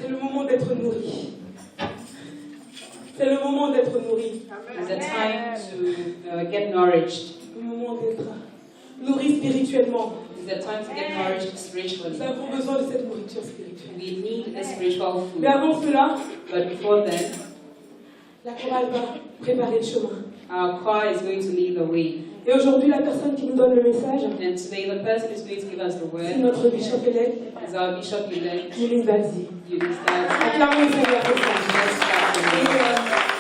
C'est le moment d'être nourri. C'est le moment d'être nourri. It's a time to get nourished. Le moment d'être nourri spirituellement. It's a time to get nourished spiritually. Nous avons besoin de cette nourriture spirituelle. We need a spiritual food. Mais avant cela, But before then, la chorale va préparer le chemin. our choir is going to lead the way. Et aujourd'hui, la personne qui nous donne le message, And today, the person who's going to give us the c'est word notre bishop élect, is our bishop-elect, Yunis Balzi. Yunis Balzi. Acclamons le Seigneur pour ça. Let's clap for him.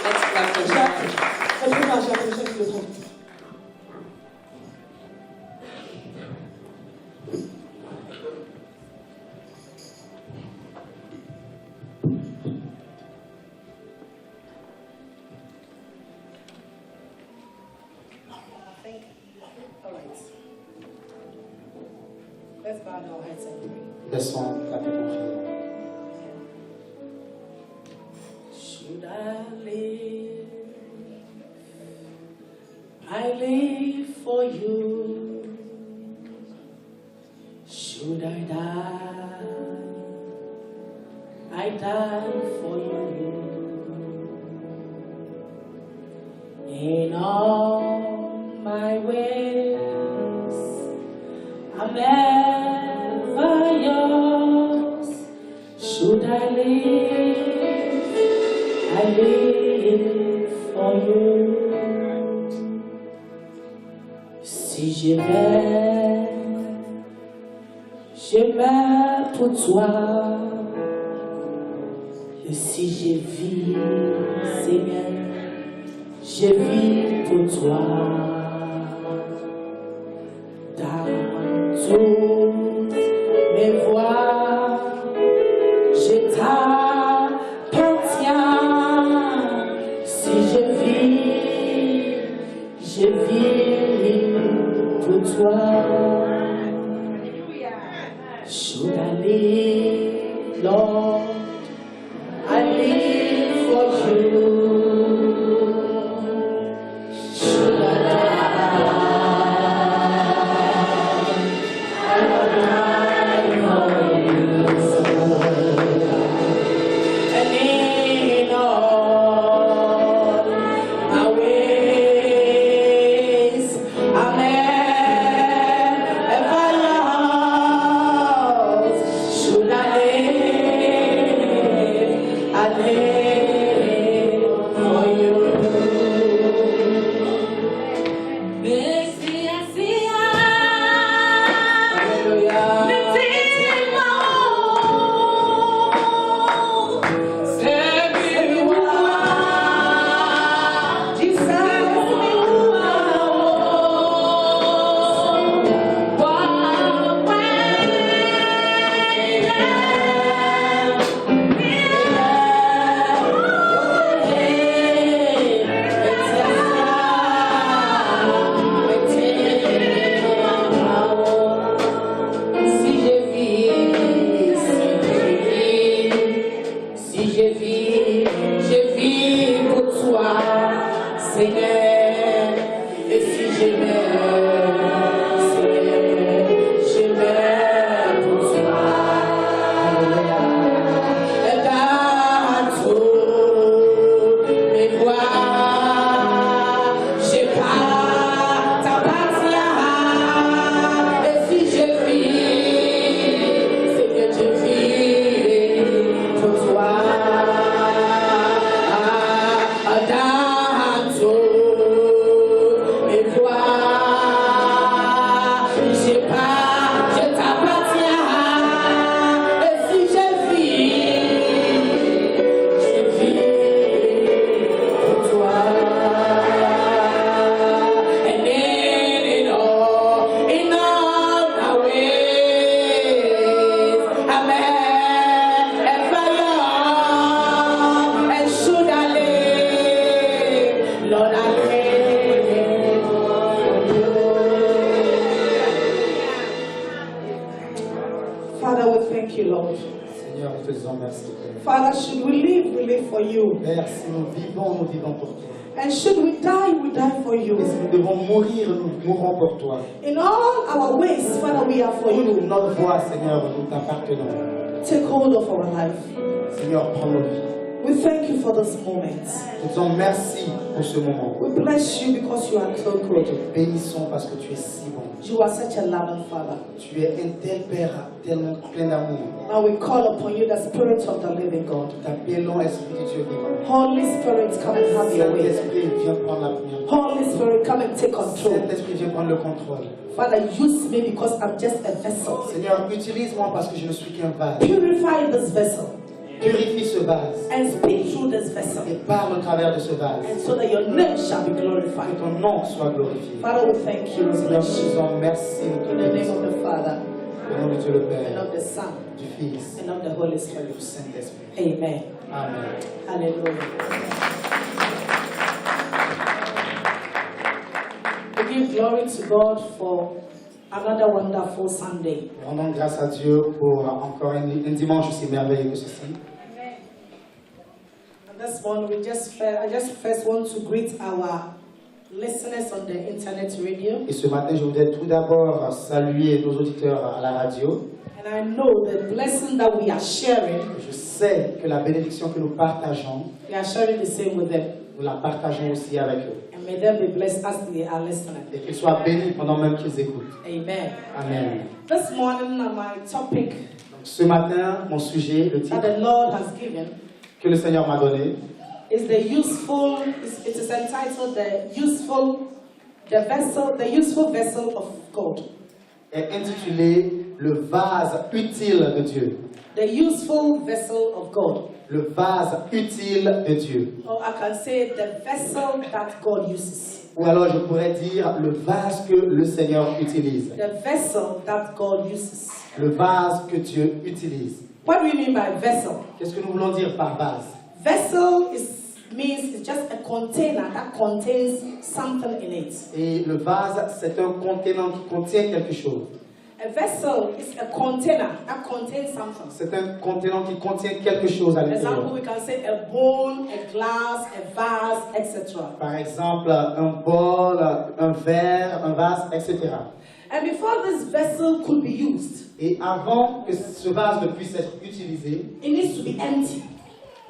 Let's clap for him. Jacques, le trompe. Let's bow our heads and pray. Laissons la paix confier. Should I live for you. Should I die for you. In all my ways, I'm ever yours. Should I live for you. Si je meurs pour toi. Et si je vis, Seigneur, je vis pour toi. Dans toutes mes voies, je t'appartiens. Si je vis pour toi. Should I live, Lord, I live for you. Should I die for you. And in all my ways, I'm ever yours. Should I live for you. Je vis pour toi, Seigneur, et si je meurs, Seigneur, je meurs pour toi. Dans toutes mes voies, je t'appartiens, et si je vis, Seigneur, je vis pour toi. Father, we thank you, Lord. Seigneur, nous te disons merci. Father, should we live for you. Père, si nous vivons pour toi. And should we die for you. Et si nous devons mourir, nous mourrons pour toi. In all our ways, Father, we are for Pour you. notre voie, Seigneur, nous t'appartenons. Take hold of our life. Seigneur, prends nos vies. We thank you for this moment. Nous te disons merci pour ce moment. We bless you because you are so Nous good. te bénissons parce que tu es si bon. You are such a loving Father. Tu es un tel Père tellement plein d'amour. Now we call upon you, the Spirit of the living God. Nous t'appelons Esprit de Dieu vivant. Holy Spirit, come and have your way. Saint-Esprit, viens prendre la première. Holy Spirit, come and take control. Saint-Esprit, viens prendre le contrôle. Father, use me because I'm just a vessel. Seigneur, utilise-moi parce que je ne suis qu'un vase. Purify this vessel Purifie ce vase and speak through this vessel, et parle au travers de ce vase. and so that your name shall be Que glorified. ton nom soit glorifié. Father, we thank you. We Seigneur, bless nous you. disons merci, nous te In the name bénissons. of the Father, Au nom de Dieu le and Père, of the Son, du Fils, and of the Holy du Spirit. Saint-Esprit. Amen. Amen. Hallelujah. We give glory to God for another wonderful Sunday. Rendons grâce à Dieu pour encore un dimanche aussi merveilleux que ceci. And this morning, I just first want to greet our listeners on the internet radio. Et ce matin, je voudrais tout d'abord saluer nos auditeurs à la radio. And I know the blessing that we are sharing, Je sais que la bénédiction que nous partageons, we are sharing the same with them. nous la partageons aussi avec eux. And may them be blessed as they are listening. Et qu'ils soient bénis pendant même qu'ils écoutent. Amen. Amen. This morning, my topic Donc, ce matin, mon sujet, le that titre the Lord has given que le Seigneur m'a donné, is it is entitled the useful vessel of God. est intitulé Le vase utile de Dieu. The useful vessel of God. Le vase utile de Dieu. Or I can say the vessel that God uses. Ou alors je pourrais dire le vase que le Seigneur utilise. The vessel that God uses. Le vase que Dieu utilise. What do we mean by vessel? Qu'est-ce que nous voulons dire par vase? Vessel means it's just a container that contains something in it. Et le vase, c'est un contenant qui contient quelque chose. A vessel is a container that contains something. C'est un contenant qui contient quelque chose à For example, l'intérieur. we can say a bowl, a glass, a vase, etc. Par exemple, un bol, un verre, un vase, etc. And before this vessel could be used, Et avant que ce vase ne puisse être utilisé, it needs to be empty.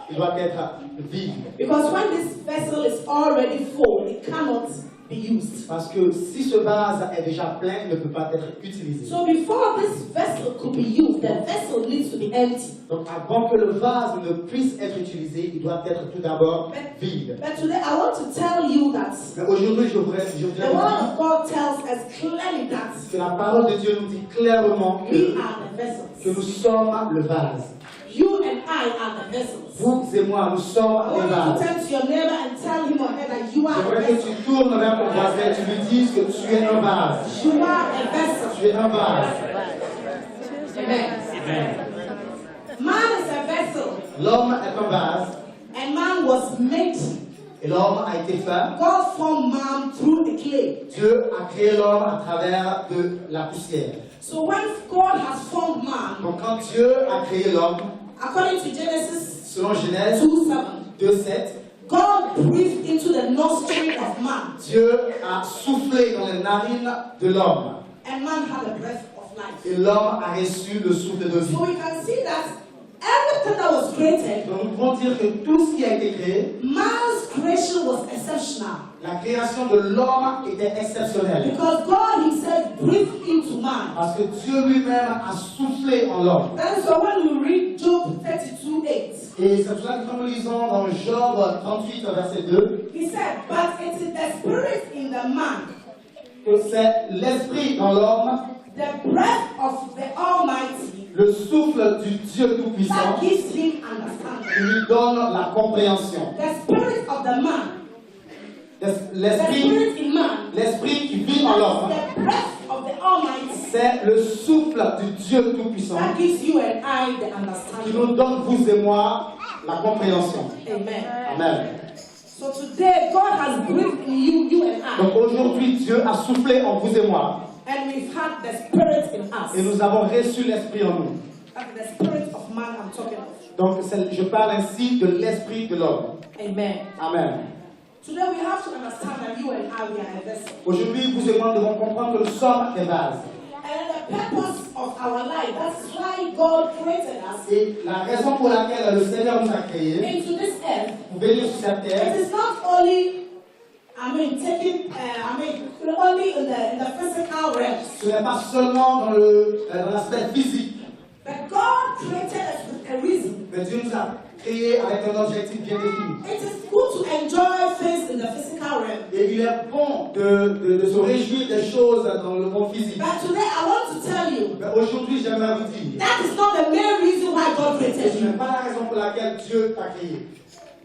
il doit être vide. Because when this vessel is already full, it cannot be used. Parce que si ce vase est déjà plein, il ne peut pas être utilisé. So before this vessel could be used, the vessel needs to be empty. Donc avant que le vase ne puisse être utilisé, il doit être tout d'abord vide. But today I want to tell you that Mais aujourd'hui, je voudrais the vous Word dire of God tells us clearly that que la parole de Dieu nous dit clairement we are the que nous vessels. sommes le vase. You and I are the vessels. Vous et moi, nous sommes I les want you to vases. turn to your neighbor and tell him or her that you are a J'aimerais que vessel. tu tournes vers ton voisin et tu lui dises que tu es un vase. You are a vessel. Tu es un vase. Amen. Man is a vessel, L'homme est un vase and man was made. et l'homme a été fait. God formed man through the clay. Dieu a créé l'homme à travers de la poussière. So when God has formed man, Donc quand Dieu a créé l'homme, according to Genesis selon Genèse 2:7, 2:7, God breathed into the nostril of man, Dieu a soufflé dans les narines de l'homme and man had a breath of life. et l'homme a reçu le souffle de vie. So we can see that everything that was created, Donc nous pouvons dire que tout ce qui a été créé, man's creation was exceptional. la création de l'homme était exceptionnelle. Because God himself breathed into man. Parce que Dieu lui-même a soufflé en l'homme. And so when we read Job 32:8, Et c'est pour ça que quand nous lisons dans Job 38, verset 2, he said, but it is the spirit in the man, que c'est l'esprit dans l'homme, the breath of the Almighty, le souffle du Dieu Tout-Puissant, that gives him qui understanding. lui donne la compréhension. The spirit of the man, the L'esprit, spirit in man, l'esprit qui vit en l'homme, the breath of the Almighty, c'est le souffle du Dieu Tout-Puissant that gives you and I the qui understanding. nous donne, vous et moi, la compréhension. Amen. Amen. So today, God has breathed in you and I, Donc aujourd'hui, Dieu a soufflé en vous et moi and we've had the spirit in et us. nous avons reçu l'esprit en nous. That's the spirit of man I'm talking of. Donc je parle ainsi de l'esprit de l'homme. Amen. Amen. Today we have to understand that you and I, we are a vessel. Aujourd'hui, vous et moi devons comprendre que nous sommes des vases. And the purpose of our life, that's why God created us Et la raison pour laquelle le Seigneur nous a créés into this earth. pour venir sur cette terre, It is not only, only in the physical realm. ce n'est pas seulement dans l'aspect physique, But God created us with a reason. mais Dieu nous a créés avec un objectif bien défini. It is good to enjoy things in the physical realm. Et il est bon de se réjouir des choses dans le monde physique. But today I want to tell you, Mais aujourd'hui, j'aimerais vous dire, that is not the main reason why God created ce you. n'est pas la raison pour laquelle Dieu t'a créé.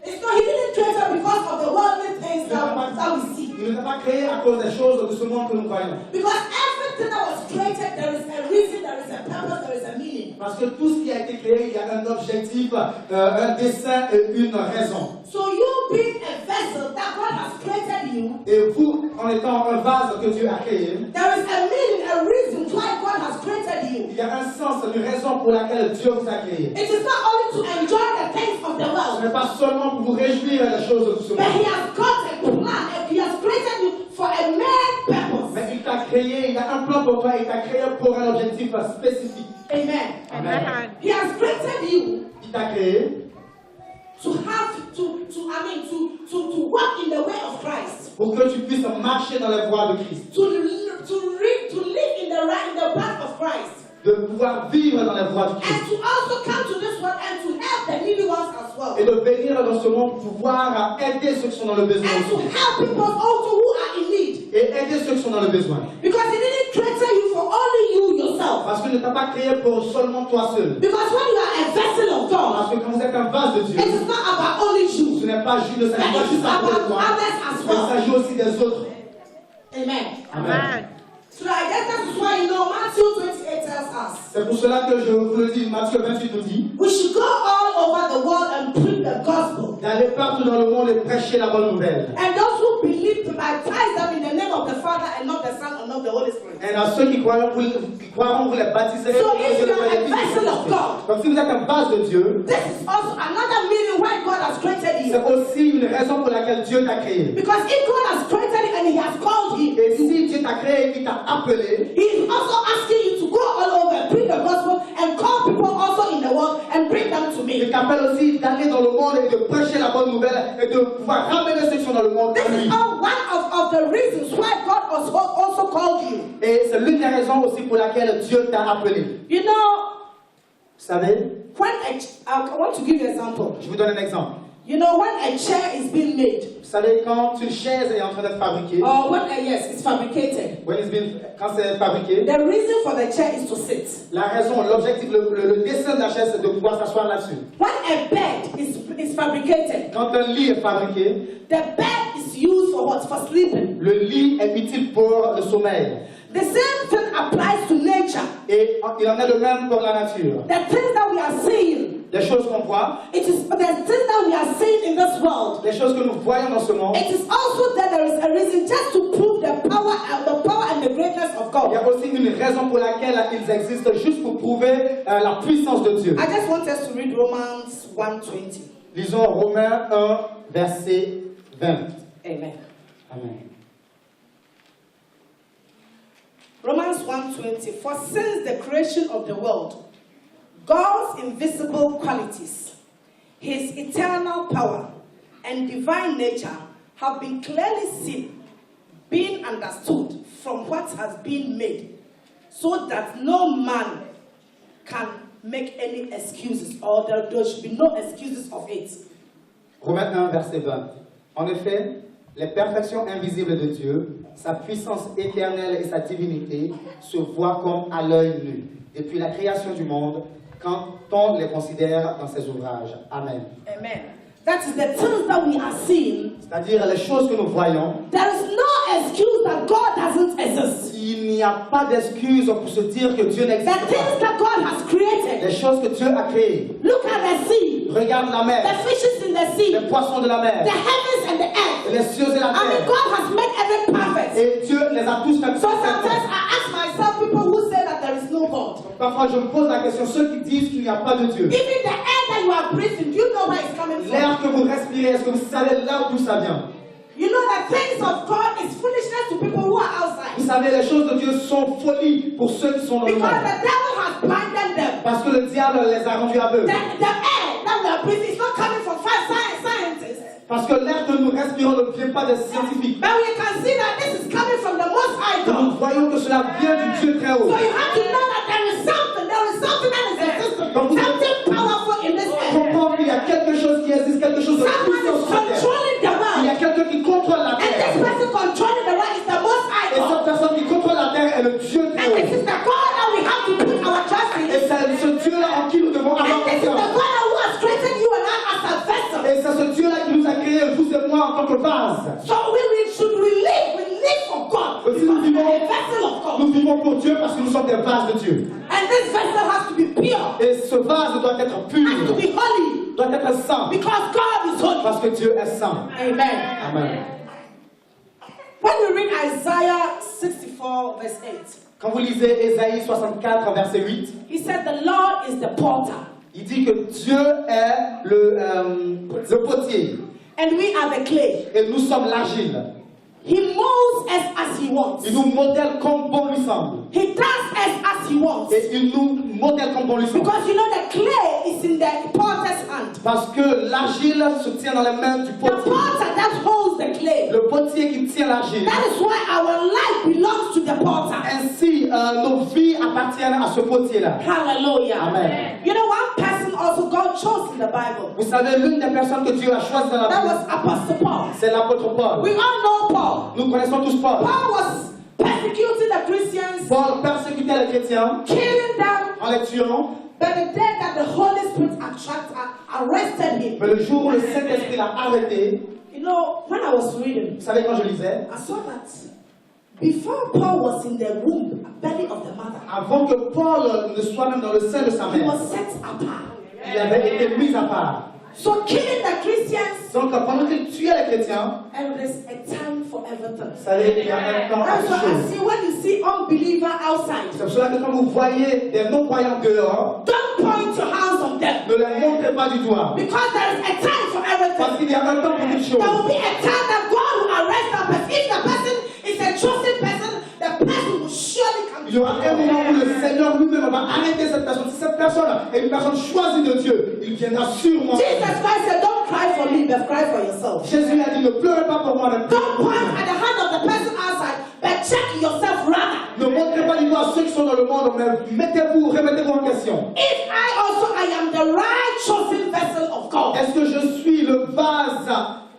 It's not, He didn't create us because of the worldly things that we see. Il ne t'a pas créé à cause des choses de ce monde que nous voyons. Because everything that was created, there is a reason, there is a purpose, there is a meaning. Parce que tout ce qui a été créé, il y a un objectif, un dessein et une raison. So you being a vessel that God has created you, Et vous, en étant un vase que Dieu a créé, there is a meaning, a reason why God has created you. il y a un sens, une raison pour laquelle Dieu vous a créé. It is not only to enjoy the things of the Ce world, n'est pas seulement pour vous réjouir des choses de ce but monde. He has got a plan, and He has created you for a main purpose. Mais il t'a créé, il a un plan pour toi, il t'a créé pour un objectif spécifique. Amen. Amen. He has created you Il t'a créé to have to walk in the way of Christ, pour que tu puisses marcher dans les voies de Christ, to live in the path of Christ. de pouvoir vivre dans les voies de And Christ. to also come to this world and to help the needy ones as well. Et de venir dans ce monde pour pouvoir aider ceux qui sont dans le besoin And to aussi. help people also who are in need. Et aider ceux qui sont dans le besoin. Because He didn't create you for only you yourself. Parce qu'il ne t'a pas créé pour seulement toi seul. Because when you are a vessel of God, Parce que quand vous êtes un vase de Dieu, it is not about only you, ce n'est pas juste de but ça, it is juste à cause de about toi, others as mais il well. s'agit aussi des autres. Amen. Amen. So I guess that is why Matthew 28 tells us C'est pour cela que je vous le dis, Matthieu 28 nous dit, we should go all over the world and preach the gospel. d'aller partout dans le monde et prêcher la bonne nouvelle. And those who believe to baptize them in the name of the Father and not the Son and not the Holy Spirit. Et à ceux qui croiront, vous les baptiserez. So if you are a vessel of God, Donc si vous êtes un vase de Dieu, this is also another meaning why God has created you. c'est aussi une raison pour laquelle Dieu t'a créé. Because if God has created you and He has called you, Et si Dieu t'a créé et qu'il t'a appelé, He is also asking you to go all over, preach the gospel, and call people also in the world and bring them to il me. t'appelle aussi d'aller dans le monde et de prêcher la bonne nouvelle et de pouvoir ramener ceux qui sont dans le monde This à lui. is all one of the reasons why God also called you. Et c'est l'une des raisons aussi pour laquelle Dieu t'a appelé. You know, Vous savez, I want to give you an example. je vous donne un exemple. You know, when a chair is being made, Vous savez, quand une chaise est en train d'être fabriquée, or when yes, it's fabricated, quand c'est fabriqué, the reason for the chair is to sit. la raison, l'objectif, le dessin de la chaise, c'est de pouvoir s'asseoir là-dessus. When a bed is fabricated, Quand un lit est fabriqué, the bed is used for what? For sleeping. le lit est utile pour le sommeil. The same thing applies to nature. Et il en est de même pour la nature. The things that we are seeing, Les choses qu'on voit, it is the things that we are seeing in this world. les choses que nous voyons dans ce monde, It is also that there is a reason just to prove the power and the greatness of il y God. a aussi une raison pour laquelle ils existent, juste pour prouver la puissance de Dieu. I just want us to read Romans 1:20. Lisons Romains 1, verset 20. Amen. Amen. Romans 1:20. For since the creation of the world, God's invisible qualities, His eternal power and divine nature have been clearly seen, being understood from what has been made, so that no man can make any excuses, or there should be no excuses of it. Romains 1, verset 20. En effet, les perfections invisibles de Dieu, sa puissance éternelle et sa divinité se voient comme à l'œil nu, depuis la création du monde, quand on les considère dans ses ouvrages. Amen. Amen. That is the things that we are seeing. C'est-à-dire les choses que nous voyons, There is no excuse that God doesn't exist. il n'y a pas d'excuse pour se dire que Dieu The n'existe things pas. that God has created. Les choses que Dieu a créées. Look at the sea, Regarde la the mer, fishes in the sea, les poissons de la mer, the heavens and the earth. les cieux et la I mean, terre. God has made everything perfect. Et Dieu les a tous fait So sometimes parfaitement. I ask myself, people who say that there is no God. Parfois, je me pose la question, ceux qui disent qu'il n'y a pas de Dieu. Even the air that you are breathing, do you know where it's coming from? L'air que vous respirez, est-ce que vous savez là d'où ça vient? You know that things of God is foolishness to people who are outside. Vous savez, les choses de Dieu sont folie pour ceux qui sont dans le Because monde. the devil has blinded them. Parce que le diable les a rendus aveugles. The air that we are breathing is not coming from scientists. Parce que l'air que nous respirons ne vient pas des scientifiques. But we can see that this is coming from the Most High God. Nous voyons que cela vient du Dieu très haut. So you have to know that there is something that is existing, something powerful in this earth. Comprendre qu'il y a quelque chose qui existe, quelque chose de Someone puissant is sur la terre. controlling the Il y world. a quelqu'un qui contrôle la And this terre. person controlling the world is the Most High Et cette God. personne qui contrôle la terre est le Dieu très And this haut. is the God that we have to put our trust in. Et c'est ce Dieu-là en qui nous devons avoir And this is the confiance. God who has created you and I as a vessel. Et c'est ce Dieu-là qui nous a créés, vous et moi, en tant que vase. So we live for God. Aussi, Because we are a vessel of God. nous vivons pour Dieu parce que nous sommes des vases de Dieu. And this vessel has to be pure, Et ce vase doit être has to pur, be holy, doit être saint, because God is holy. parce que Dieu est saint. Amen. Amen. When we read Isaiah 64 verse 8, Quand vous lisez Ésaïe 64, verset 8, he said the Lord is the potter il dit que Dieu est le potier and we are the clay. et nous sommes l'argile. He molds us as he wants. Il nous modèle comme bon lui semble. He does us as he wants. Et il nous modèle comme bon lui semble. Because you know the clay is in the potter's hand. Parce que l'argile se tient dans les mains du The potier. potter that holds the clay. Le potier qui tient l'argile. That is why our life belongs to the potter. Ainsi, nos vies appartiennent à ce potier-là. Hallelujah. Amen. You know, one person also God chose in the Bible. Vous savez, l'une des personnes que Dieu a choisies dans la That Bible, was Apostle Paul. c'est l'apôtre Paul. We all know Paul. Nous connaissons tous Paul. Paul was persecuting the Christians, Paul persécutait les chrétiens killing them. en les tuant, But the day that the Holy Spirit arrested him, mais le jour où le Saint-Esprit l'a arrêté, you know, when I was reading, vous savez quand je lisais, I saw that before Paul was in the womb, belly of the mother, avant que Paul ne soit même dans le sein de sa he mère, was set apart. il avait été mis à part. So killing the Christians, Donc pendant qu'il tuait les chrétiens, and there's a time for everything. vous savez, il y a un temps à That's toute why I chose. see when you see unbeliever outside, C'est pour cela que quand vous voyez des non-croyants dehors, don't point your hands on them. ne les montrez pas du doigt. Because there is a time for Parce everything. qu'il y a un temps pour toutes There will choses. be a time that God will arrest that person. If the person is a chosen person, the person will surely come Il y aura un moment où le Seigneur lui-même va arrêter cette personne. Si cette personne est une personne choisie de Dieu, il viendra sûrement. Jesus Christ said, don't cry for me, but cry for yourself. Jésus a dit, ne pleurez pas pour moi, mais pleurez Don't pour point moi. at the hand of the person outside, but check yourself rather. Ne montrez pas du doigt à ceux qui sont dans le monde, mais remettez-vous en question. If I am the right chosen vessel of God. Est-ce que je suis le vase,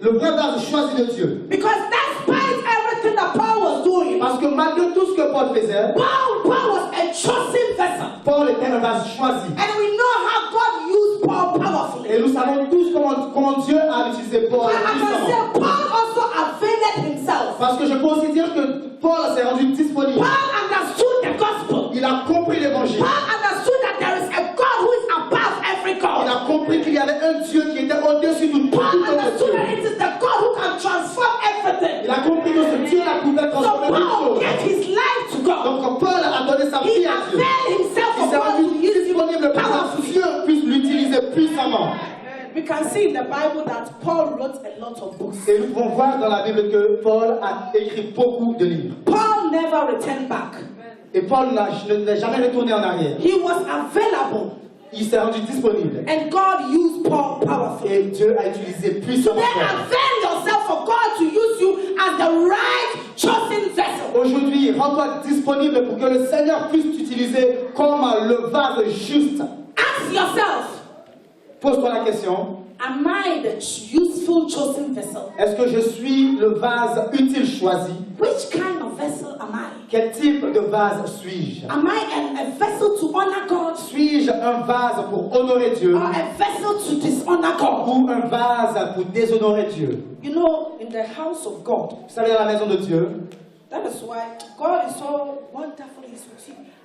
le vrai vase choisi de Dieu? Because despite everything that Paul was doing, Parce que malgré tout ce que Paul faisait, Paul was a chosen vessel. Paul était un vase choisi. And we know how God used Paul powerfully. Et nous savons tous comment Dieu a utilisé Paul But I can puissamment. say Paul also availed himself. Parce que je peux aussi dire que Paul s'est rendu disponible. Paul understood the gospel. Il a compris l'évangile. Paul understood that there is a God who is above every Il God. a compris qu'il y avait un Dieu qui était au-dessus de tout Paul autre understood Dieu. that it is the God who can transform everything. Il a compris que ce Dieu-là pouvait So transformer toutes Paul choses. gave his life to God. Donc quand Paul a donné sa He vie à Dieu, availed himself il for s'est God rendu to use him disponible pour que powerfully. Dieu puisse l'utiliser puissamment. We can see in the Bible that Paul wrote a lot of books. Et nous pouvons voir dans la Bible que Paul a écrit beaucoup de livres. Paul never returned back. Et Paul n'est jamais retourné en arrière. He was available. Il s'est rendu disponible. And God used Paul powerfully. Et Dieu a utilisé puissamment Today, Paul. avail yourself for God to use you as the right chosen vessel. Aujourd'hui, rends-toi disponible pour que le Seigneur puisse t'utiliser comme le vase juste. Ask yourself, Pose-toi la question, am I the useful chosen vessel? est-ce que je suis le vase utile choisi? Which kind of vessel am I? Quel type de vase suis-je? Am I a vessel to honor God Suis-je un vase pour honorer Dieu or a vessel to dishonor God? ou un vase pour déshonorer Dieu? You know, in the house of God, Vous savez, dans la maison de Dieu, that is why God is so wonderful. He's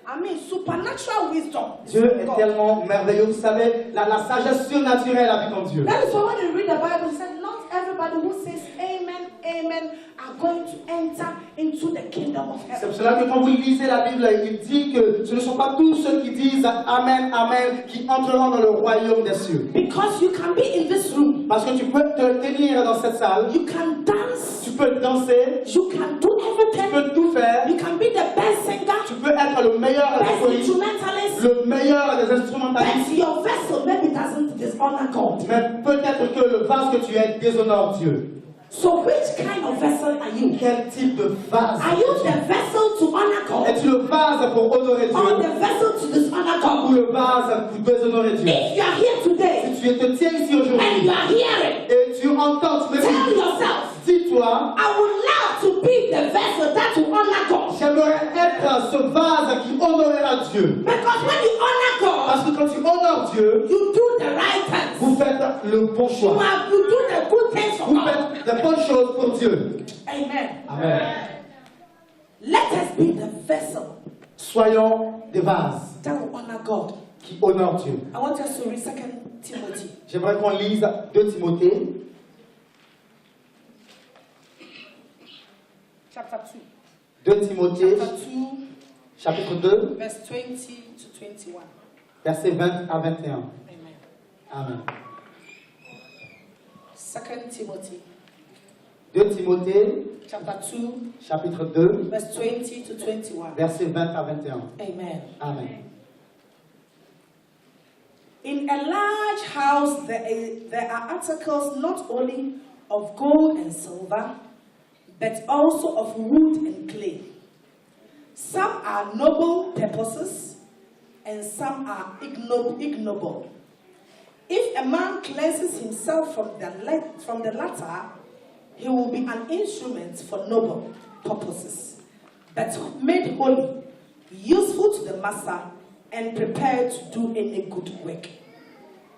I mean, supernatural wisdom. Dieu est God. tellement merveilleux. Vous savez, la sagesse surnaturelle habite en Dieu. That is why when you read the Bible, it said, not everybody who says amen, amen, are going to enter into the kingdom of C'est heaven. pour cela que quand vous lisez la Bible, il dit que ce ne sont pas tous ceux qui disent Amen, Amen, qui entreront dans le royaume des cieux. Because you can be in this room, Parce que tu peux te tenir dans cette salle, you can dance, peux danser, you can do tu everything. peux tout faire, You can be the best singer, tu peux être le meilleur best des instrumentalist, le meilleur des instrumentalistes, but your vessel maybe doesn't dishonor God. mais peut-être que le vase que tu es déshonore Dieu. So which kind of vessel are you? Quel type de vase Are you the vessel to honor God, es-tu? Le vase pour honorer or Dieu the vessel to dishonor ou God? le vase pour déshonorer Dieu? If you are here today Si tu te tiens ici and aujourd'hui you are hearing, et tu entends, tu tell me yourself, dis-toi, I would love to be the vessel that will honor God. j'aimerais être ce vase qui honorera Dieu. Because when you honor God, Parce que quand tu honores Dieu, you do the right things. vous faites le bon choix. You do the good things for Vous God. faites les bonnes choses pour Dieu. Amen. Amen. Let us be the vessel Soyons des vases that will honor God. qui honorent Dieu. I want us to read 2 Timothy. J'aimerais qu'on lise 2 Timothée, Chapter 2. 2 Timothée, Chapter 2, chapitre 2, verse 20 to 21. versets 20 à 21. Amen. Amen. 2 Timothy, 2 Timothée, chapter 2, chapitre 2, verse 20 to 21. versets 20 à 21. Amen. Amen. In a large house, there are articles not only of gold and silver, but also of wood and clay. Some are noble purposes, and some are ignoble. If a man cleanses himself from the latter, he will be an instrument for noble purposes, but made holy, useful to the master, and prepared to do any good work.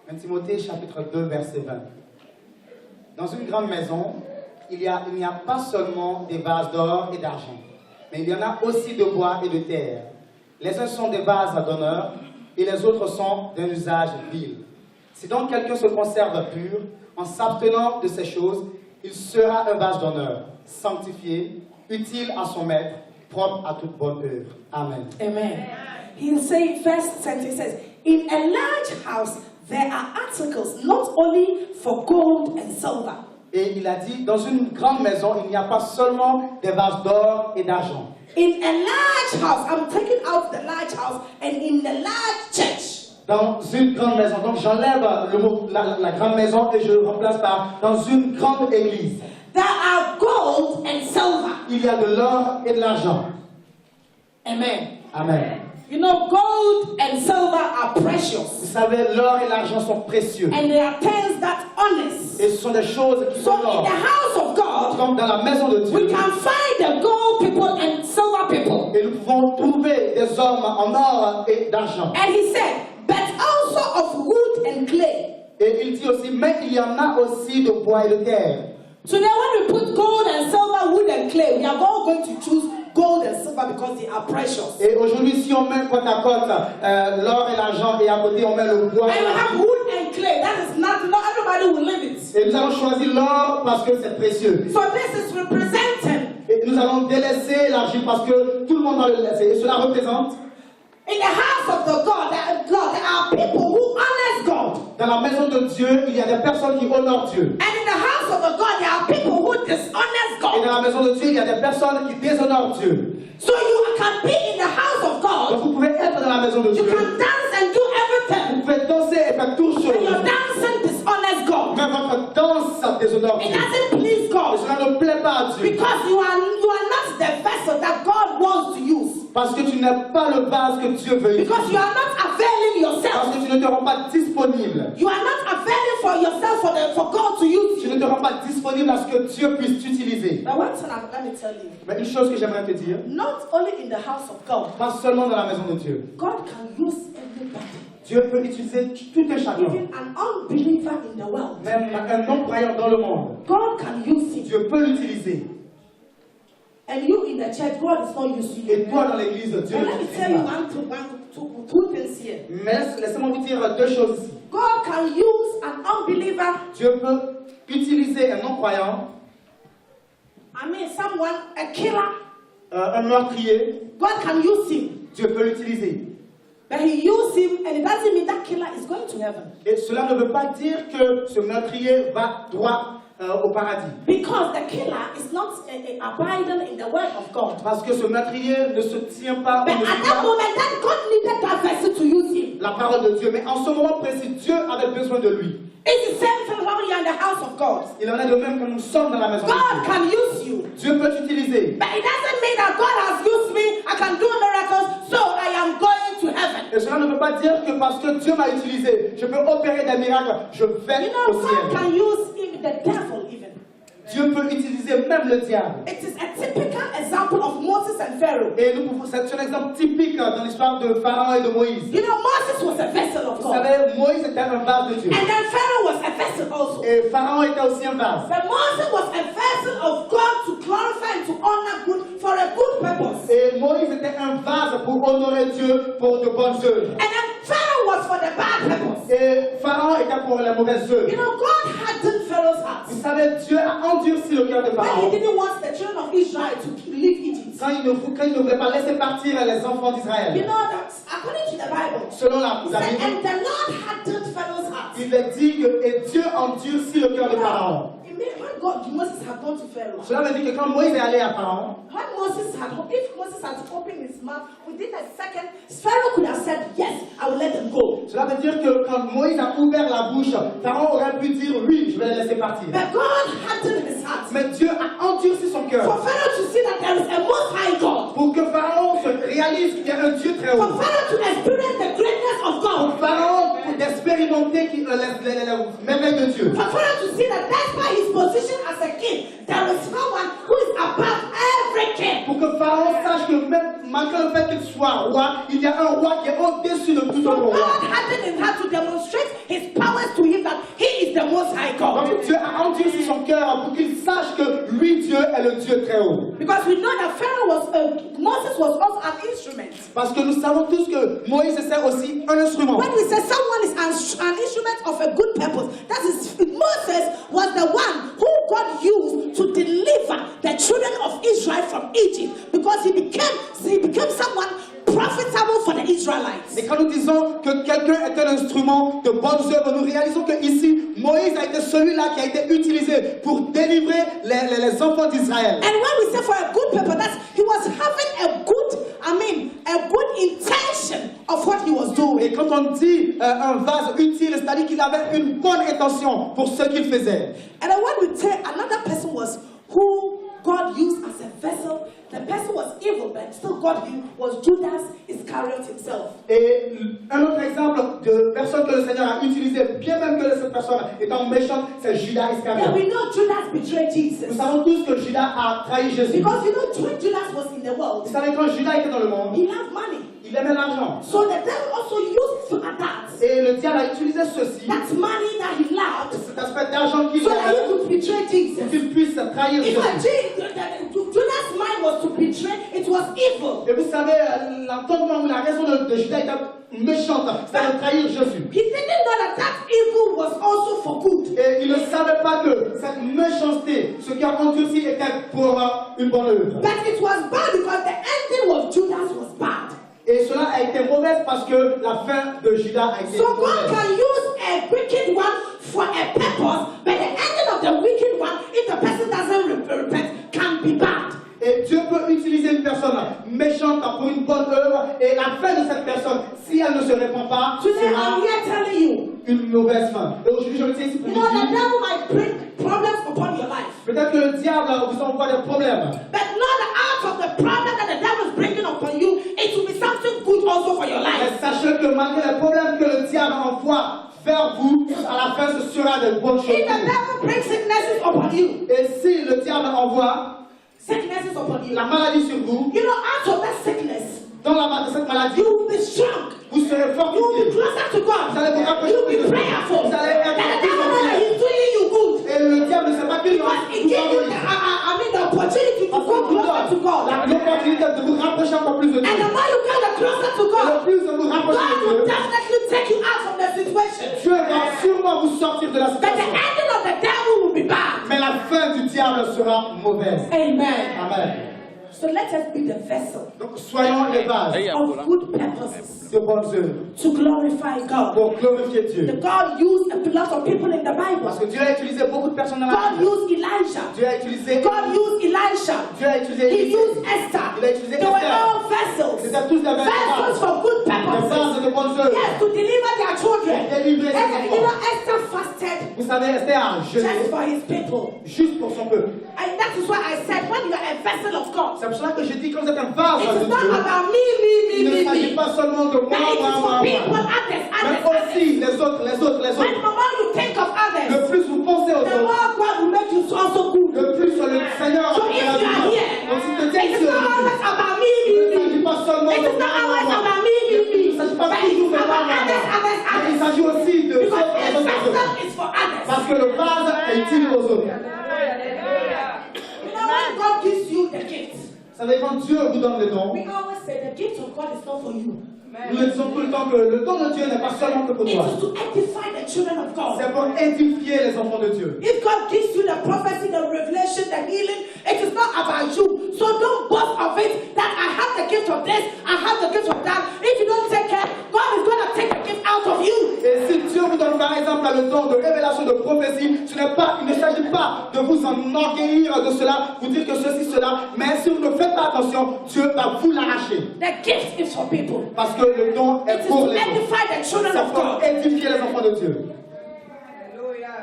1 Timothée chapitre 2 verset 20. Dans une grande maison, il n'y a pas seulement des vases d'or et d'argent, mais il y en a aussi de bois et de terre. Les uns sont des vases d'honneur et les autres sont d'un usage vil. Si donc quelqu'un se conserve pur, en s'abstenant de ces choses, il sera un vase d'honneur, sanctifié, utile à son maître, propre à toute bonne œuvre. Amen. Amen. He say, first sentence says, in a large house there are articles not only for gold and silver. Et il a dit, dans une grande maison, il n'y a pas seulement des vases d'or et d'argent. In a large house, I'm taking out the large house, and in the large church. Dans une grande maison. Donc j'enlève le mot la grande maison et je le remplace par dans une grande église. There are gold and silver. Il y a de l'or et de l'argent. Amen. Amen. You know, gold and silver are Vous precious. savez, l'or et l'argent sont précieux. And they are things that honest. Et ce sont des choses qui So sont in or. the house of God, Comme dans la maison de we Dieu. can find the gold people and silver people. Et nous pouvons trouver des hommes en or et d'argent. And he said, but also of wood and clay. Et il dit aussi, mais il y en a aussi de bois et de terre. Today when we put gold and silver, wood and clay, we are all going to choose gold and silver because they are precious. Et aujourd'hui, si on met côte à côte l'or et l'argent et à côté on met le bois And et you have l'argent. wood and clay. That is not everybody will live it. Et nous allons choisir l'or parce que c'est précieux. So this is representing Et nous allons délaisser l'argile parce que tout le monde va le laisser. Et cela représente, in the house of the God, there are people who honor God. dans la maison de Dieu, il y a des personnes qui honorent Dieu. And in the house of the God, there are people who dishonor Et God. dans la maison de Dieu, il y a des personnes qui déshonorent Dieu. So you can be in the house of God. Donc vous pouvez être dans la maison de You Dieu. can dance and do everything. Vous pouvez danser et faire toutes And your choses. dancing dishonors God. Mais votre danse déshonore It Dieu. doesn't please Et God. cela ne plaît pas à Dieu. Because you are not the vessel that God wants to use. Parce que tu n'es pas le vase que Dieu veut Because utiliser. you are not availing Parce yourself. que tu ne te rends pas disponible. You are not availing for yourself for God to use Tu you. ne te rends pas disponible à ce que Dieu puisse t'utiliser. But one thing, let me tell you. Mais une chose que j'aimerais te dire, Not only in the house of God, pas seulement dans la maison de Dieu. God can use everybody. Dieu peut utiliser tout un chacun. Even an unbeliever in the world. Même un non-croyant dans le monde. God can use him. Dieu peut l'utiliser. And you in the church, God is not using you. Et toi dans l'église, Dieu And let me tell you l'utilise. two things here. Mais laissez-moi vous dire deux choses ici. God can use an unbeliever. Dieu peut utiliser un non-croyant, I mean, someone, a killer. un meurtrier. God can use him. Dieu peut l'utiliser. But he used him, and it doesn't mean that killer is going to heaven. Et cela ne veut pas dire que ce meurtrier va droit au paradis. Because the killer is not abiding in the word of God. Parce que ce meurtrier ne se tient pas But ne at suit that pas moment, that God needed that vessel to use him. la parole de Dieu. Mais en ce moment précis, Dieu avait besoin de lui. It's the same thing when we are in the house of God. Il en est de même quand nous sommes dans la maison de God Dieu. can use you. Dieu peut t'utiliser. But it doesn't mean that God has used me, I can do miracles, so I am going to heaven. Et cela ne veut pas dire que parce que Dieu m'a utilisé, je peux opérer des miracles, je vais You know, au God ciel. can use even the devil even. Dieu peut utiliser même le diable. It is a typical example of Moses and Pharaoh. Et c'est un exemple typique dans l'histoire de Pharaon et de Moïse. You know, Moses was a vessel of Vous God. savez, Moïse était un vase de Dieu. And then Pharaoh was a vessel also. Et Pharaon était aussi un vase. But Moses was a vessel of God to glorify and to honor good for a good purpose. Et Moïse était un vase pour honorer Dieu pour de bonnes œuvres. And then Pharaoh was for the bad purpose. Et Pharaon était pour les mauvaises œuvres. You know, God hardened Pharaoh's heart. Vous savez, Dieu a endurci le cœur de When he Pharaon. didn't want the children of Israel to leave Egypt. Quand il ne voulait pas laisser partir les enfants You d'Israël. know that according to the Bible, Selon la it said, Bible, and the Lord hardened Pharaoh's heart. il est dit que et Dieu endurcit le cœur de Pharaon. It means when Moses had gone to Pharaoh, Cela veut dire que quand Moïse est allé à Pharaon, if Moses had opened his mouth within a second, Pharaoh could have said, yes, I will let them go. cela veut dire que quand Moïse a ouvert la bouche, Pharaon aurait pu dire oui, je vais les laisser partir. But God hardened his heart. Mais Dieu a endurci son For cœur Pharaoh to see that there is a most high God. pour que Pharaon se réalise qu'il y a un Dieu très For haut. Pharaoh to experience the greatness of Pour God. Pharaon d'expérimenter les merveilles de Dieu. For Pharaoh to see that despite his position as a king, there is someone who is above every king. Pour que Pharaon sache que même malgré le fait qu'il soit roi, il y a un roi qui est au-dessus de tout So autre God roi. hardened his heart to demonstrate his powers to him that he is the most high God. Donc Dieu a endurci son cœur pour qu'il sache que lui, Dieu, est le Dieu très haut. Because we know that Moses was also an instrument. Parce que nous savons tous que Moïse sert aussi un instrument. When we say someone is an instrument of a good purpose, that is, Moses was the one who God used to deliver the children of Israel from Egypt, because he became someone profitable for the Israelites. Et quand nous disons que quelqu'un est un instrument de bonnes œuvres, nous réalisons que ici, Moïse a été celui-là qui a été utilisé pour délivrer les enfants d'Israël. And when we say for a good purpose, that he was having a good intention of what he was doing. Et quand on dit un vase utile, c'est-à-dire qu'il avait une bonne intention pour ce qu'il faisait. And then when we say another person was who God used as a vessel, the person was evil, but still God used was Judas Iscariot himself. Et un autre exemple de personne que le Seigneur a utilisé, bien même que cette personne étant méchante, c'est Judas Yeah, Iscariot. we know Judas betrayed Nous Jesus. savons tous que Judas a trahi Jésus. Because you know, when Judas was in the Vous world, savez, quand Judas était dans le monde, he loved money. il aimait l'argent. So the devil also used that Et le diable a utilisé ceci, money that he loved, cet aspect d'argent qu'il so that he aimait, could betray pour Jesus. qu'il puisse trahir If Jésus. Judas' mind was to betray, it was evil. Et vous savez, l'entendement ou la raison de Judas était méchante, c'était de trahir Jésus. He didn't know that evil was also for good. Et il ne savait pas que cette méchanceté, ce qui a endurci, était pour une bonne œuvre. But it was bad because the ending of Judas was bad. Et cela a été mauvaise parce que la fin de Judas a été So God mauvaise. can use a wicked one for a purpose, but the ending of the wicked one, if the person doesn't repent, can be bad. Et Dieu peut utiliser une personne méchante pour une bonne œuvre, et la fin de cette personne, si elle ne se répand pas, Today I'm sera here telling you, une mauvaise fin. Et aujourd'hui, je le dis ici pour you vous know, the dire, devil might bring problems upon your life. peut-être que le diable vous envoie des problèmes. But not out of the problem that the devil is bringing upon you, it will be something good also for your Mais life. sachez que malgré les problèmes que le diable envoie vers vous, à la fin, ce sera de bonnes choses. If the devil brings sicknesses upon you, Et si le diable envoie sicknesses upon you, la maladie sur vous, you know, out of that sickness, dans cette maladie, you will be strong. vous serez You will be fortifié. closer to God. Vous allez vous rapprocher You will de be Dieu. prayerful. Vous allez That être the plus devil en knows that prière. he's doing you good. Et le diable ne sait pas qu'il Because it gives you the opportunity to go closer to God. l'opportunité de vous rapprocher encore plus de And Dieu. the more you come closer to Et le God, plus vous vous rapprochez God de will Dieu, definitely take you out from the situation. Dieu va sûrement vous sortir de la But the situation. ending of the devil will be bad. Mais la fin du diable sera mauvaise. Amen. Amen. So let us be the vessel Donc soyons les vases of good purposes de bonnes œuvres to glorify God. pour glorifier The Dieu. God used a lot of people in the Bible. Parce que Dieu a utilisé beaucoup de personnes dans la God Bible. used Elijah. Dieu a utilisé God used Elisha. Dieu a utilisé He Élisée. used Esther. Il a utilisé They were Esther. all vessels. C'était tous des Vessels vases. for good Des purposes. vases de bonnes œuvres. Yes, to deliver their children. Délivrer ses And, you know, enfants. Esther fasted Vous savez, Esther a just jeûné for his people. juste pour son peuple. And that is why I said, when you are a vessel of God, C'est pour cela que je dis que vous êtes un vase it de is not Dieu. about me, Il ne s'agit me. pas seulement de moi, But it is moi, for moi, people, moi. others, Mais others, others. aussi les autres, les autres, les When autres. the more you think of others, Le plus vous pensez aux the autres, more God will make you also good. le plus le Seigneur So if you are here, Donc si tu it tiens is sur not always about me, il ne s'agit me. pas seulement It de is not moi, always moi. about me, Il ne s'agit pas but it toujours is de moi, about moi, others, moi. others, Mais il others. s'agit aussi de ceux Because et a les autres. vessel is for others. Parce que le vase est utile aux autres. You know, when God gives you the gift, Ça veut dire quand Dieu vous donne le don, we always say the gift of God is not for you. nous le disons tout le temps que le don de Dieu n'est pas seulement que pour It toi. is to edify the children of God. C'est pour édifier les enfants de Dieu. If God gives you the prophecy, the revelation, the healing, it is not about you. So don't boast of it that I have the gift of this, I have the gift of that. If you don't take care, God is going to take the gift out of you. Et si Dieu vous donne par exemple le don de révélation, de prophétie, il ne s'agit pas de vous enorgueillir de cela, vous dire que ceci, cela, mais si vous ne faites pas attention, Dieu va vous l'arracher. The gift is for people. Parce que le don It est is pour to les autres. edify the children C'est of pour God. édifier les enfants de Dieu.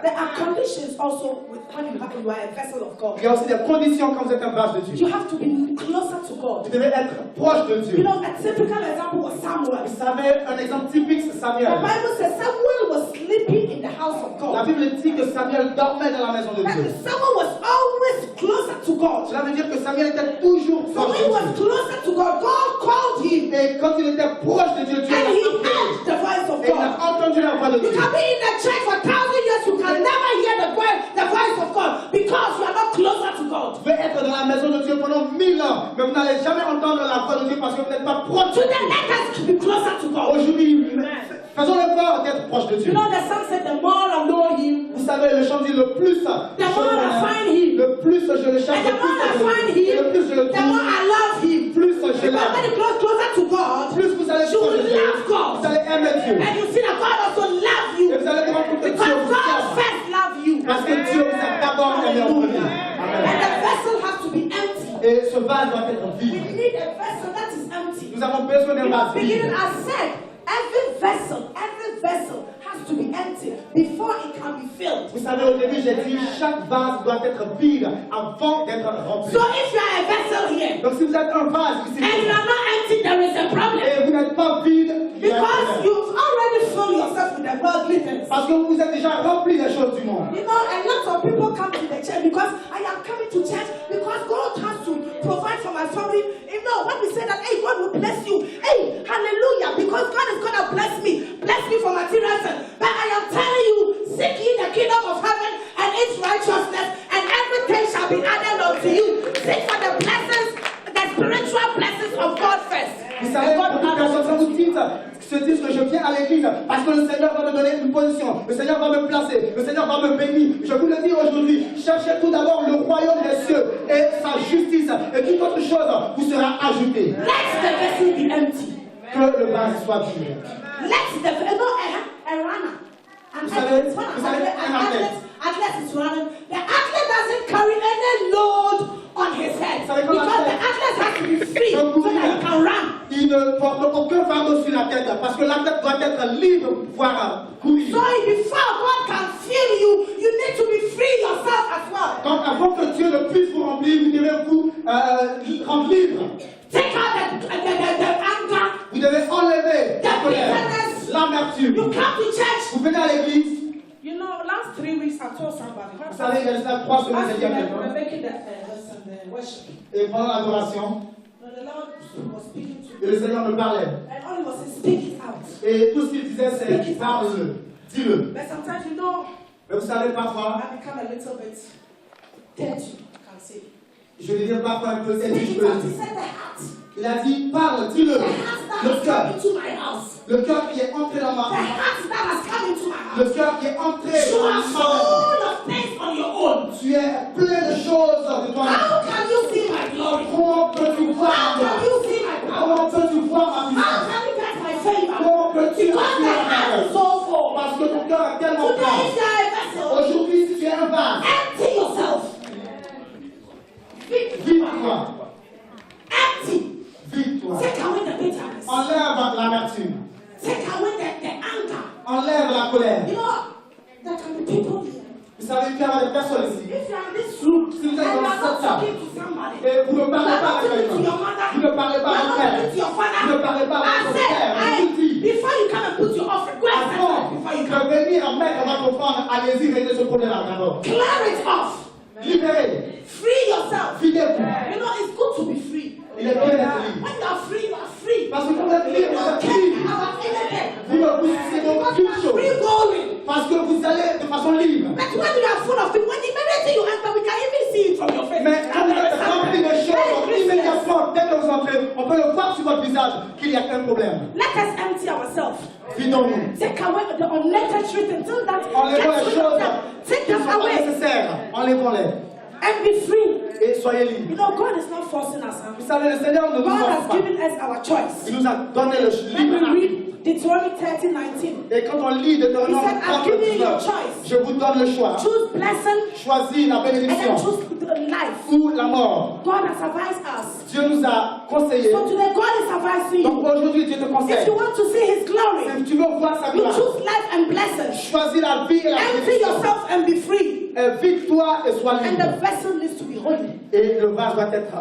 There are conditions also with when you are a vessel of God. Il y a aussi des conditions quand vous êtes un vase de You Dieu. have to be closer to God. Vous devez être proche de You Dieu. know, a typical example was Samuel. Vous savez, un exemple typique, c'est The Samuel. Bible says Samuel was sleeping in the house of La God. Bible dit que Samuel dormait dans la maison de That Dieu. Samuel was always closer to God. Cela veut dire que Samuel était toujours So proche when he de was Dieu. closer to God, God called him Et quand il était proche de Dieu, Dieu and l'a he appelé. heard the voice of Et il a God. entendu la voix de You Dieu. can be in the church for 1,000 years, you can never hear the voice of God because you are not closer to God. Vous pouvez être dans la maison de Dieu pendant 1000 ans, mais vous n'allez jamais entendre la voix de Dieu parce que vous n'êtes pas proche de Today, Dieu. let us be closer to God. Aujourd'hui, faisons l'effort d'être proche de You Dieu. know, the song said, the more I know him, Vous savez, le chant dit le plus, the more I find him. le plus je le cherche, And the le more I plus find je le him, et le plus je le the more trouve, I love him. plus je Because when l'aime. you grow closer to God, Plus vous allez you proche de will Dieu, love God. vous allez aimer Dieu. And you see that God also loves you. Et vous allez voir que Dieu Because vous God aime. first loved you. Parce que Dieu vous a d'abord aimé en premier. And Amen. the vessel has to be empty. Et ce vase doit être We vide. need a vessel that is empty. Nous avons besoin d'un In the vase beginning, vide. I said, every vessel has to be empty before it can be filled. Vous savez, au début, j'ai dit chaque vase doit être vide avant d'être rempli. So if you are a vessel here Donc si vous êtes un vase ici, and you are not empty, there is a problem. et vous n'êtes pas vide, il y a un Because problème. you've already filled yourself with the worldly things. Parce que vous êtes déjà rempli des choses du monde. You know, a lot of people come to the church because I am coming to church because God has to provide for my family. You know, when we say that, hey, God will bless you. Hey, hallelujah, because God is going to bless me for material things. But I am telling you, seek ye the kingdom of heaven and its righteousness, and everything shall be added unto you. Seek for the blessings, the spiritual blessings of God first. Vous savez, And God beaucoup de will personnes add vous se disent que je viens à l'église parce que le Seigneur va me donner une position, le Seigneur va me placer, le Seigneur va me bénir. Je vous le dis aujourd'hui, cherchez tout d'abord le royaume des cieux et sa justice, et toute autre chose vous sera ajoutée. Let the vessel be empty. Que le vase soit vide. Let the a runner. An Vous savez, athlete is running. The athlete doesn't carry any load on his head Vous savez, because quand the athlete has to be free so that he can run. Il ne porte aucun fardeau sur la tête parce que l'athlète doit être libre pour pouvoir courir. So before God can fill you, you need to be free yourself as well. Donc avant que Dieu ne puisse vous remplir, vous devez vous rendre libre. Take out the anger. Vous devez enlever la colère, bitterness. l'amertume. You come to church. Vous venez à l'église. You know, last 3 weeks I told somebody. Vous savez, il y a déjà 3 semaines, Last j'ai dit à week we quelqu'un. were making the worship. Et pendant l'adoration, The Lord was speaking to et me. le Seigneur me parlait. And all he was saying, speak it out. Et tout ce qu'il disait, c'est parle-le, dis-le. But sometimes, you know, Mais vous savez, parfois, I become a little bit touchy, I can say. je deviens parfois un peu Speak étrange. it out. He said the heart. Il a dit, parle, dis-le. The heart that Le has cœur. come into my house. Le cœur qui est entré dans The ma heart that has come into my Le house. cœur qui est entré You dans are ma full of things on your own. Tu es plein de choses de toi. How can you see my glory? Comment ton cœur est tellement Today, plein. if you are a vessel, Aujourd'hui, si tu es un vase, empty yourself. vide-toi. Empty. Vide-toi. Take away the bitterness. Enlève l'amertume. Take away the anger. Enlève la colère. You know, there can be people here. Vous savez, il y a des personnes ici. If you are in this room Si vous and êtes you dans are not cette salle, talking to somebody, et vous ne you parlez are pas not avec talking to quelqu'un, your mother, vous ne parlez pas you are avec not elle, talking to your father, vous ne parlez pas I avec votre said, père, je vous dis, before you come and put your offering, go and settle avant it before you de come. venir à mettre votre offrande, allez-y, réglez ce problème-là d'abord. Clear it off. Libérez, Free yourself. videz-vous. You know, it's good to be free. Il est bien d'être libre. When you are free, you are free. Parce que quand vous êtes libre, You vous don't êtes care libre. about anything. Vous ne vous souciez d'aucune Free chose. going. Parce que vous allez de façon libre. But when you are full of things, when immediately you enter, we can even see it from your face. Mais quand vous êtes rempli de choses, Hey, immédiatement, dès que vous entrez, on peut le voir sur votre visage qu'il y a un problème. let us empty ourselves. Vidons-nous. Take away the unnecessary things until that Enlevons gets les rid of choses them. Take qui ne them sont pas away nécessaires. Enlevons-les. and be free. Et soyez libres. You know, God is not forcing us. Huh? Vous savez, le Seigneur ne nous God force has pas. given us our choice. Il nous a donné le Let libre me arbitre. read Deuteronomy 30:19. Et quand on lit Deutéronome He said, I've given you your 30, choice. je vous donne le choix. Choose blessing Choisis la and then bénédiction choose life. ou la mort. God has advised us. Dieu nous a conseillé. So today, God is advising Donc you. aujourd'hui, Dieu te If conseille. you want to see His glory, Si tu veux voir sa you gloire, choose life and blessing. choisis la vie et la Empty bénédiction. yourself and be free. Vide-toi et sois And libre. the vessel needs to be holy. Et le vase doit être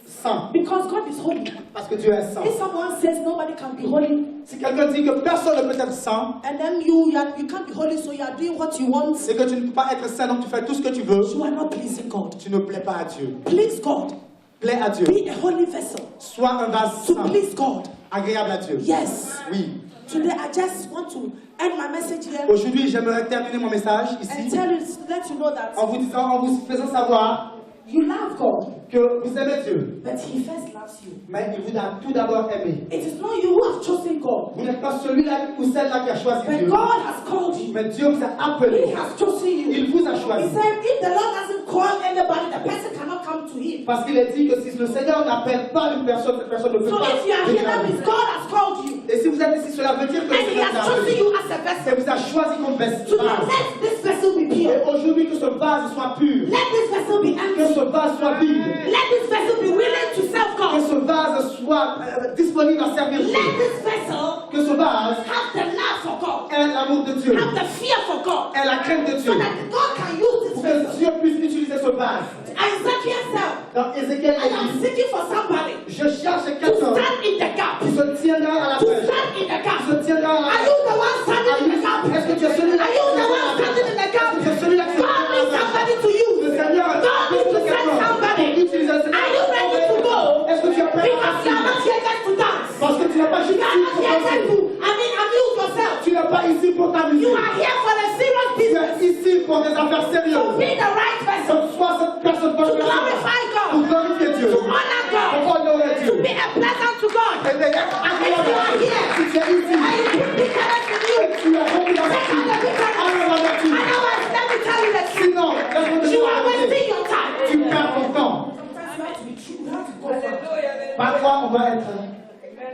saint. Because God is holy. Parce que Dieu est saint. If someone says nobody can be holy, Si quelqu'un dit que personne ne peut être saint, and then you can't be holy, so you are doing what you want, c'est que tu ne peux pas être saint, donc tu fais tout ce que tu veux. you are not pleasing God. Tu ne plais pas à Dieu. Please God. Plais à Dieu. Be a holy vessel Sois un vase to saint, please God. agréable à Dieu. Yes. Oui. Today I just want to end my message here Aujourd'hui, j'aimerais terminer mon message and ici tell you, let you know that en vous disant, en vous faisant savoir you love God, que vous aimez Dieu, but He first loves you. mais il vous a tout d'abord aimé. It is not you who have chosen God, Vous n'êtes pas celui-là ou celle-là qui a choisi but Dieu, God has called you. mais Dieu vous a appelé. He has chosen you. Il vous a He choisi. said, if the Lord doesn't call anybody, the person cannot come to Him. Parce qu'il est dit que si le Seigneur n'appelle pas une personne, cette personne ne peut So pas if you are here, venir à that lui. means God has called you, Et si vous êtes ici, cela veut dire que le and He Seigneur has t'a chosen appelé. you as a Et vessel. vous a choisi comme vase. To let this vessel be Et pure. aujourd'hui, que ce vase soit pur, Let this vessel be que empty. ce vase soit vide, Let this vessel be willing to serve que God. ce vase soit disponible à servir Let Dieu, this vessel que ce vase have the love for God, ait l'amour de Dieu, have the fear for God, ait la crainte de Dieu, so that God can use this pour vessel. que Dieu puisse utiliser ce vase. Isaiah said, Dans Ézéchiel, I am il dit, seeking for somebody je cherche to quelqu'un stand in the gap. qui se tiendra à la To brèche, stand in the qui gap. se tiendra à la Are you the one standing in the gap? Est-ce que tu es celui-là Are you the one standing in the gap? Est-ce que tu es celui-là qui se God tient à needs la brèche? somebody to use. Le Seigneur a God needs to send somebody. utiliser le Seigneur. Are you ready to go? Est-ce que tu es prêt Because you are not here just to dance. Parce que tu n'es pas juste You are ici not pour here just danser. to, amuse yourself. Tu n'es pas ici pour t'amuser. You are here for the serious Tu business. es ici pour des affaires To sérieuses. be the right person. Donc sois cette personne To glorify pour God. glorifier Dieu, To honor pour God. honorer To Dieu. be a pleasant to God. Et d'être agréable à Dieu. Si tu es ici, And you put bitterness in you. et tu es rempli d'amertume, alors l'amertume. Otherwise, let me tell you the truth. Sinon, laisse-moi te You dire are la vérité. wasting your time. Tu perds ton temps. Sometimes you have to be true. You have to go for Parfois, on doit être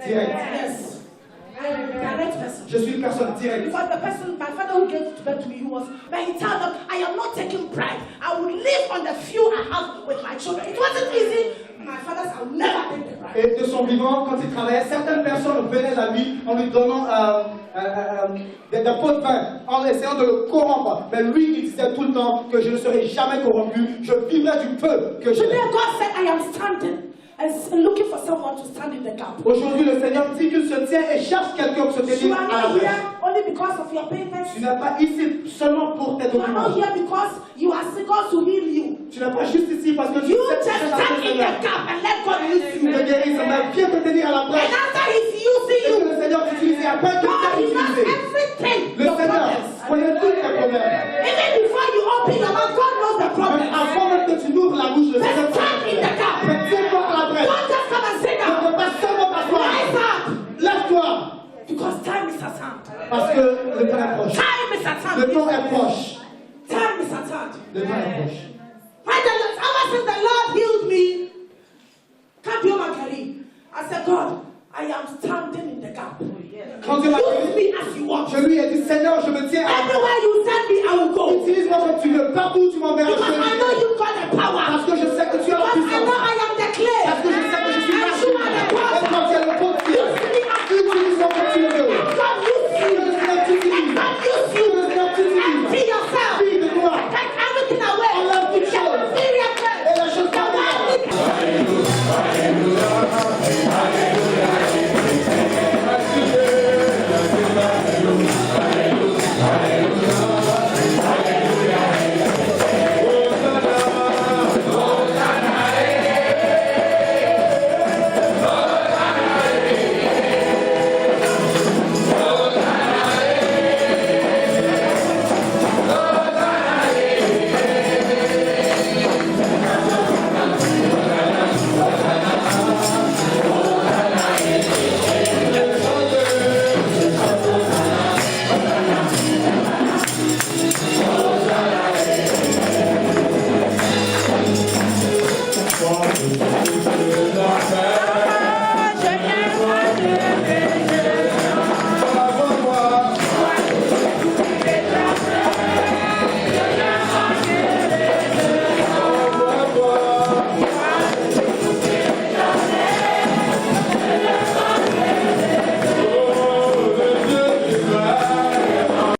direct. Yes. I am a direct person. Je suis une personne directe. Because the person, my father who gave birth to me, he was, but he told them, I am not taking pride. I will live on the few I have with my children. It wasn't easy. My father said, I will never take the pride. Et de son vivant, quand il travaillait, certaines personnes venaient à lui en lui donnant des pots de vin, en essayant de le corrompre. Mais lui, il disait tout le temps que je ne serai jamais corrompu, je vivrai du peu que j'ai. Today God said, I am standing and looking for someone to stand in the gap. Aujourd'hui, le Seigneur dit qu'il se tient et cherche quelqu'un pour se You tenir are à la not brèche. here only because of your papers. Tu n'es pas ici seulement pour tes You are not documents. here because you are sick God to heal you. Tu n'es pas juste ici parce que tu You sais just que stand in the Seigneur gap and let God use te you. guérit, mais viens te tenir à la And brèche. after He's using Et you, que le Seigneur t'utilise et après que God, tu He knows utilisé. everything. Le Your Seigneur problems. connaît tous tes problèmes. Even before you open your mouth, God knows the Mais problem. avant même que tu n'ouvres la bouche, le But Seigneur stand in the gap. mais tiens-toi à la brèche. Don't just come and sit Ne down. peux pas seulement t'asseoir. Rise up. Lève-toi. Because time is at hand. Parce que le temps est proche. Time is at hand. Le temps est proche. Time is at hand. Le temps est proche. When ever since the Lord healed me, Kabio Makari, I said, God, I am standing in the gap. Quand Dieu m'a Use guéri, me as you want. je lui ai dit, Seigneur, je me tiens viens à moi. Everywhere you send me, I will go. Utilise-moi comme tu veux. Partout où tu m'enverras, je Because I vais. know